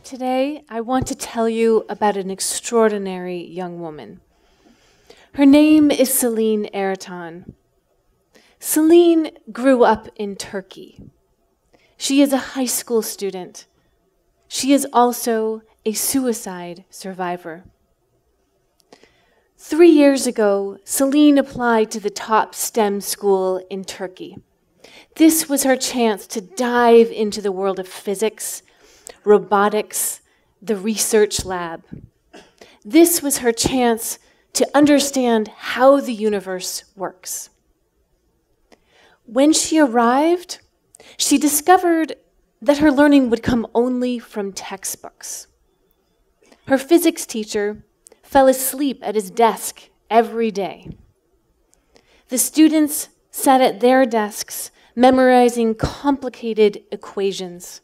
Today, I want to tell you about an extraordinary young woman. Her name is Celine Ertan. Celine grew up in Turkey. She is a high school student. She is also a suicide survivor. 3 years ago, Celine applied to the top STEM school in Turkey. This was her chance to dive into the world of physics, robotics, the research lab. This was her chance to understand how the universe works. When she arrived, she discovered that her learning would come only from textbooks. Her physics teacher fell asleep at his desk every day. The students sat at their desks memorizing complicated equations.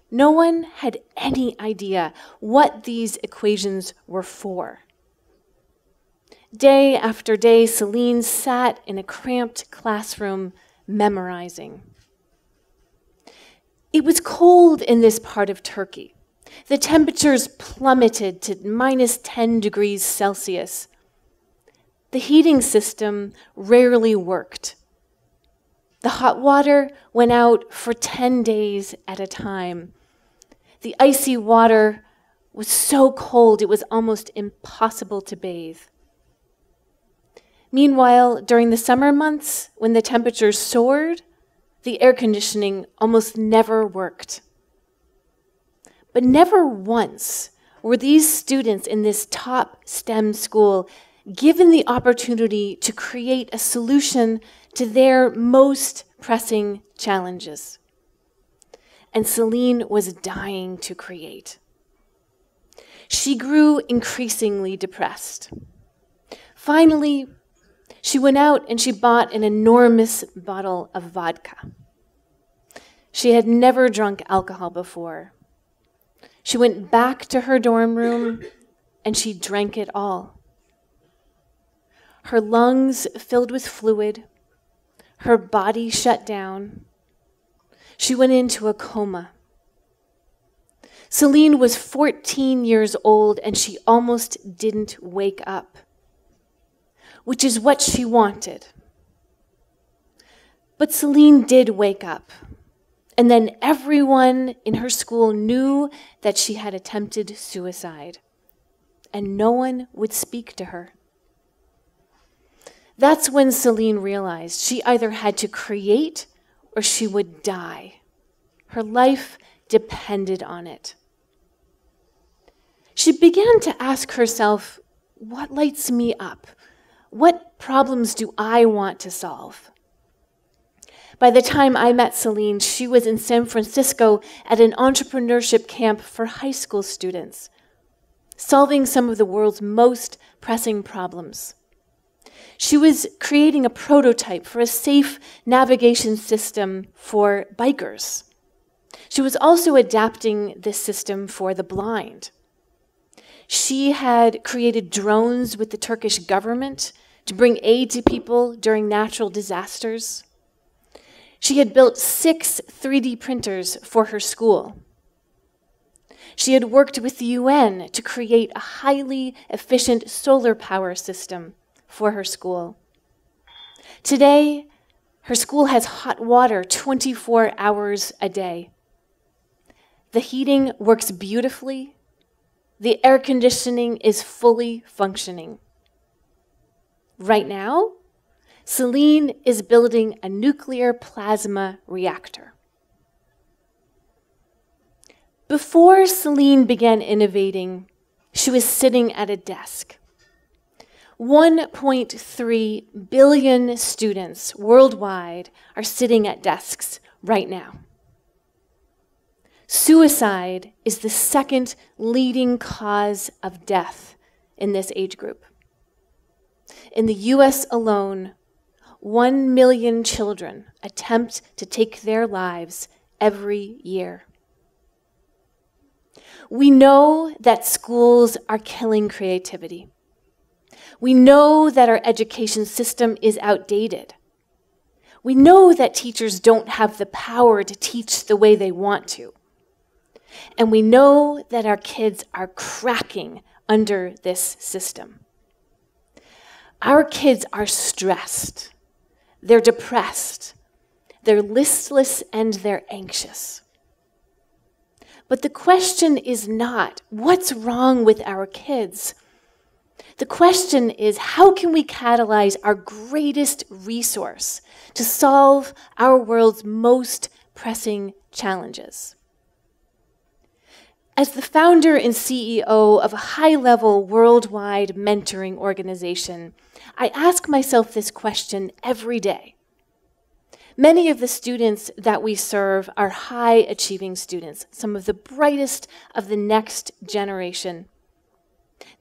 No one had any idea what these equations were for. Day after day, Celine sat in a cramped classroom memorizing. It was cold in this part of Turkey. The temperatures plummeted to -10 degrees Celsius. The heating system rarely worked. The hot water went out for 10 days at a time. The icy water was so cold it was almost impossible to bathe. Meanwhile, during the summer months, when the temperatures soared, the air conditioning almost never worked. But never once were these students in this top STEM school given the opportunity to create a solution to their most pressing challenges. And Celine was dying to create. She grew increasingly depressed. Finally, she went out and she bought an enormous bottle of vodka. She had never drunk alcohol before. She went back to her dorm room and she drank it all. Her lungs filled with fluid. Her body shut down. She went into a coma. Celine was 14 years old and she almost didn't wake up, which is what she wanted. But Celine did wake up, and then everyone in her school knew that she had attempted suicide, and no one would speak to her. That's when Celine realized she either had to create or she would die. Her life depended on it. She began to ask herself, what lights me up? What problems do I want to solve? By the time I met Celine, she was in San Francisco at an entrepreneurship camp for high school students, solving some of the world's most pressing problems. She was creating a prototype for a safe navigation system for bikers. She was also adapting this system for the blind. She had created drones with the Turkish government to bring aid to people during natural disasters. She had built 6 3D printers for her school. She had worked with the UN to create a highly efficient solar power system for her school. Today, her school has hot water 24 hours a day. The heating works beautifully. The air conditioning is fully functioning. Right now, Celine is building a nuclear plasma reactor. Before Celine began innovating, she was sitting at a desk. 1.3 billion students worldwide are sitting at desks right now. Suicide is the second leading cause of death in this age group. In the US alone, 1 million children attempt to take their lives every year. We know that schools are killing creativity. We know that our education system is outdated. We know that teachers don't have the power to teach the way they want to. And we know that our kids are cracking under this system. Our kids are stressed, they're depressed, they're listless, and they're anxious. But the question is not, what's wrong with our kids? The question is, how can we catalyze our greatest resource to solve our world's most pressing challenges? As the founder and CEO of a high-level worldwide mentoring organization, I ask myself this question every day. Many of the students that we serve are high-achieving students, some of the brightest of the next generation.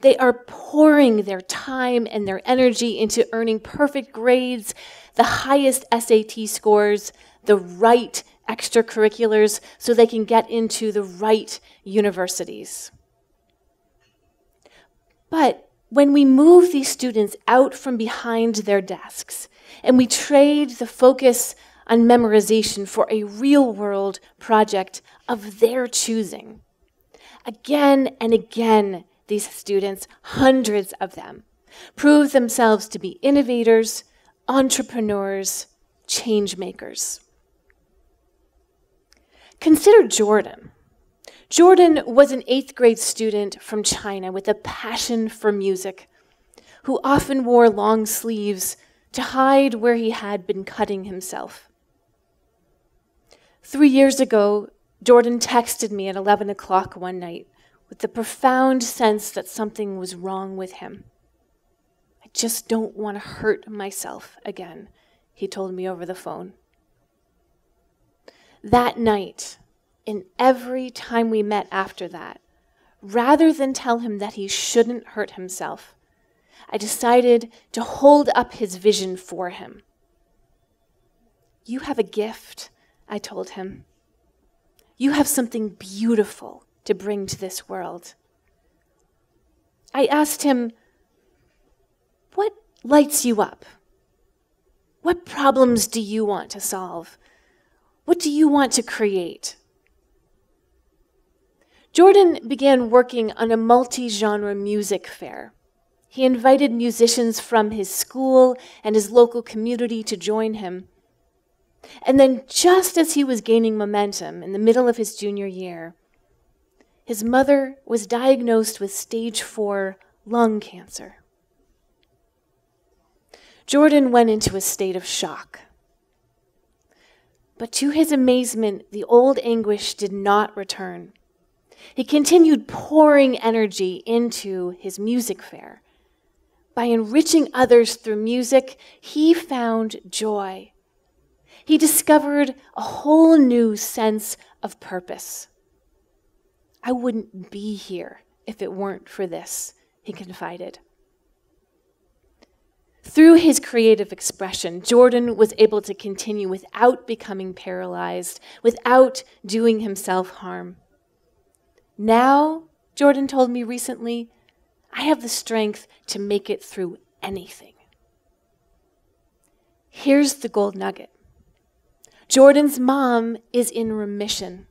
They are pouring their time and their energy into earning perfect grades, the highest SAT scores, the right extracurriculars, so they can get into the right universities. But when we move these students out from behind their desks and we trade the focus on memorization for a real-world project of their choosing, again and again, these students, hundreds of them, prove themselves to be innovators, entrepreneurs, change makers. Consider Jordan. Jordan was an 8th grade student from China with a passion for music, who often wore long sleeves to hide where he had been cutting himself. 3 years ago, Jordan texted me at 11 o'clock one night with the profound sense that something was wrong with him. "I just don't want to hurt myself again," he told me over the phone. That night, and every time we met after that, rather than tell him that he shouldn't hurt himself, I decided to hold up his vision for him. "You have a gift," I told him. "You have something beautiful to bring to this world." I asked him, "What lights you up? What problems do you want to solve? What do you want to create?" Jordan began working on a multi-genre music fair. He invited musicians from his school and his local community to join him. And then, just as he was gaining momentum in the middle of his junior year, his mother was diagnosed with stage 4 lung cancer. Jordan went into a state of shock. But to his amazement, the old anguish did not return. He continued pouring energy into his music fair. By enriching others through music, he found joy. He discovered a whole new sense of purpose. "I wouldn't be here if it weren't for this," he confided. Through his creative expression, Jordan was able to continue without becoming paralyzed, without doing himself harm. Now, Jordan told me recently, I have the strength to make it through anything. Here's the gold nugget. Jordan's mom is in remission.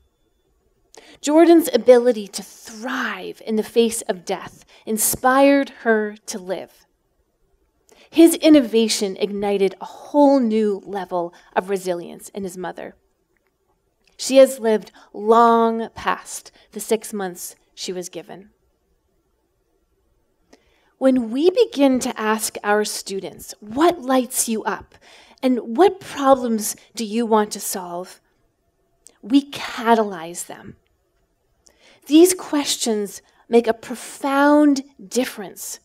Jordan's ability to thrive in the face of death inspired her to live. His innovation ignited a whole new level of resilience in his mother. She has lived long past the 6 months she was given. When we begin to ask our students, what lights you up and what problems do you want to solve, we catalyze them. These questions make a profound difference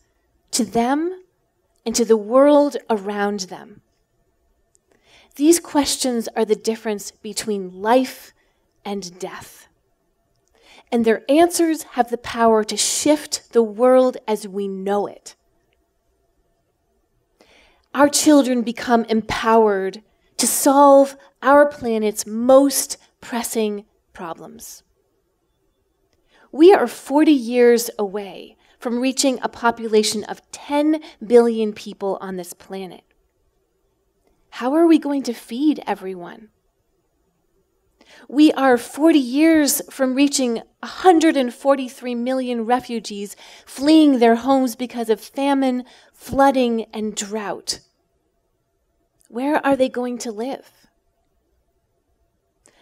to them and to the world around them. These questions are the difference between life and death. And their answers have the power to shift the world as we know it. Our children become empowered to solve our planet's most pressing problems. We are 40 years away from reaching a population of 10 billion people on this planet. How are we going to feed everyone? We are 40 years from reaching 143 million refugees fleeing their homes because of famine, flooding, and drought. Where are they going to live?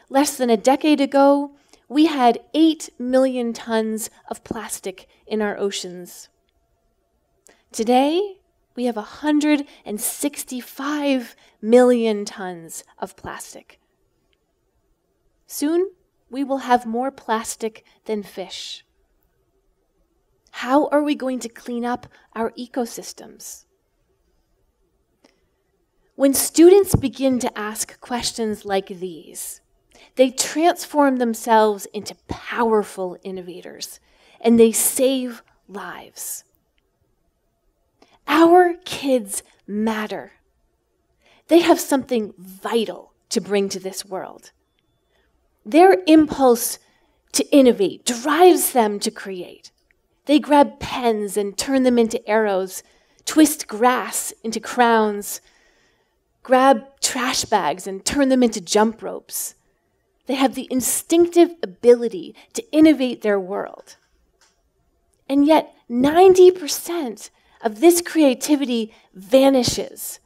Less than a decade ago, we had 8 million tons of plastic in our oceans. Today, we have 165 million tons of plastic. Soon, we will have more plastic than fish. How are we going to clean up our ecosystems? When students begin to ask questions like these, they transform themselves into powerful innovators, and they save lives. Our kids matter. They have something vital to bring to this world. Their impulse to innovate drives them to create. They grab pens and turn them into arrows, twist grass into crowns, grab trash bags and turn them into jump ropes. They have the instinctive ability to innovate their world. And yet, 90% of this creativity vanishes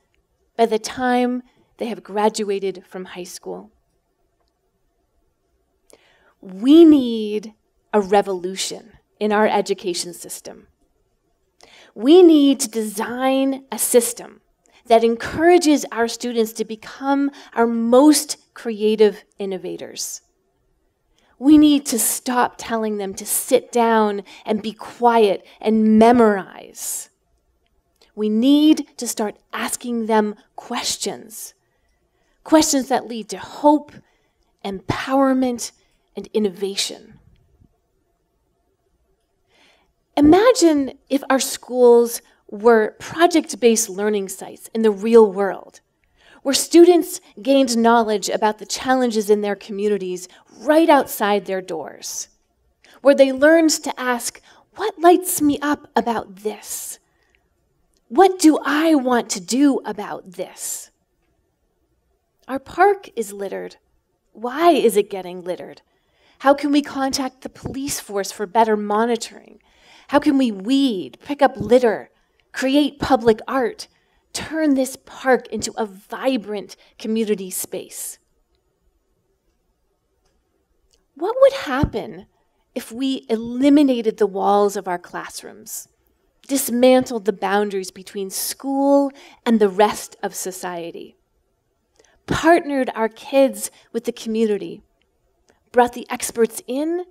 by the time they have graduated from high school. We need a revolution in our education system. We need to design a system that encourages our students to become our most creative innovators. We need to stop telling them to sit down and be quiet and memorize. We need to start asking them questions. Questions that lead to hope, empowerment, and innovation. Imagine if our schools were project-based learning sites in the real world, where students gained knowledge about the challenges in their communities right outside their doors, where they learned to ask, what lights me up about this? What do I want to do about this? Our park is littered. Why is it getting littered? How can we contact the police force for better monitoring? How can we weed, pick up litter, create public art, turn this park into a vibrant community space? What would happen if we eliminated the walls of our classrooms, dismantled the boundaries between school and the rest of society, partnered our kids with the community, brought the experts in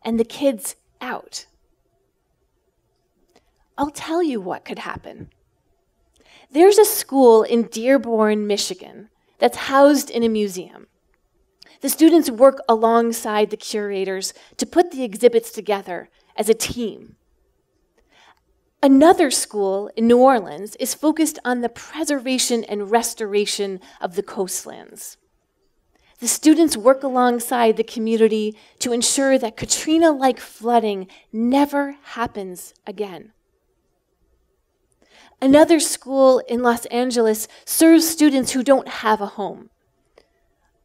and the kids out? I'll tell you what could happen. There's a school in Dearborn, Michigan, that's housed in a museum. The students work alongside the curators to put the exhibits together as a team. Another school in New Orleans is focused on the preservation and restoration of the coastlands. The students work alongside the community to ensure that Katrina-like flooding never happens again. Another school in Los Angeles serves students who don't have a home.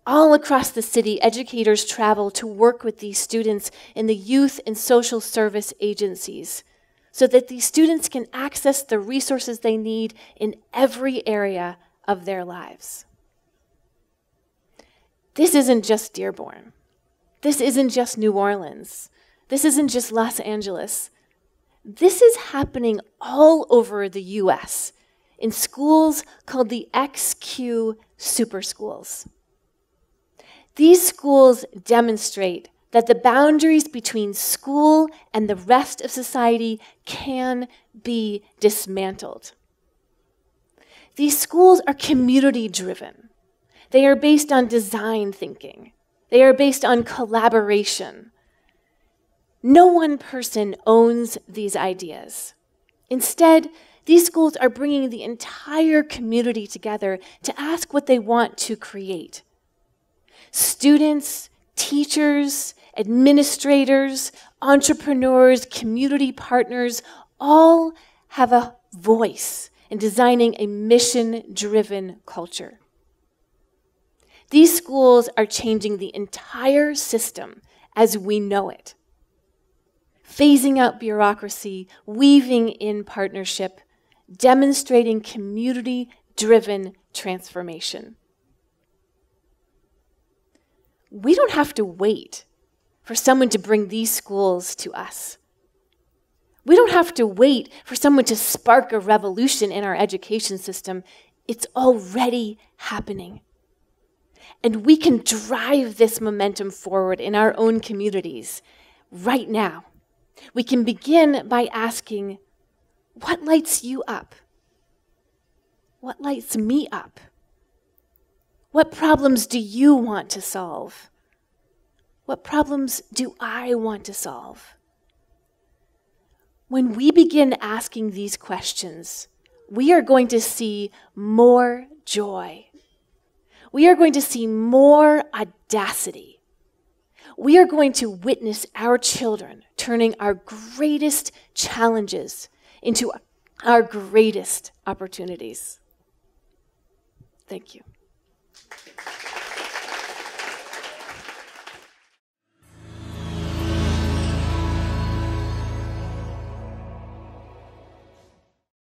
All across the city, educators travel to work with these students in the youth and social service agencies so that these students can access the resources they need in every area of their lives. This isn't just Dearborn. This isn't just New Orleans. This isn't just Los Angeles. This is happening all over the US in schools called the XQ Super Schools. These schools demonstrate that the boundaries between school and the rest of society can be dismantled. These schools are community-driven. They are based on design thinking. They are based on collaboration. No one person owns these ideas. Instead, these schools are bringing the entire community together to ask what they want to create. Students, teachers, administrators, entrepreneurs, community partners, all have a voice in designing a mission-driven culture. These schools are changing the entire system as we know it. Phasing out bureaucracy, weaving in partnership, demonstrating community-driven transformation. We don't have to wait for someone to bring these schools to us. We don't have to wait for someone to spark a revolution in our education system. It's already happening. And we can drive this momentum forward in our own communities right now. We can begin by asking, what lights you up? What lights me up? What problems do you want to solve? What problems do I want to solve? When we begin asking these questions, we are going to see more joy. We are going to see more audacity. We are going to witness our children turning our greatest challenges into our greatest opportunities. Thank you.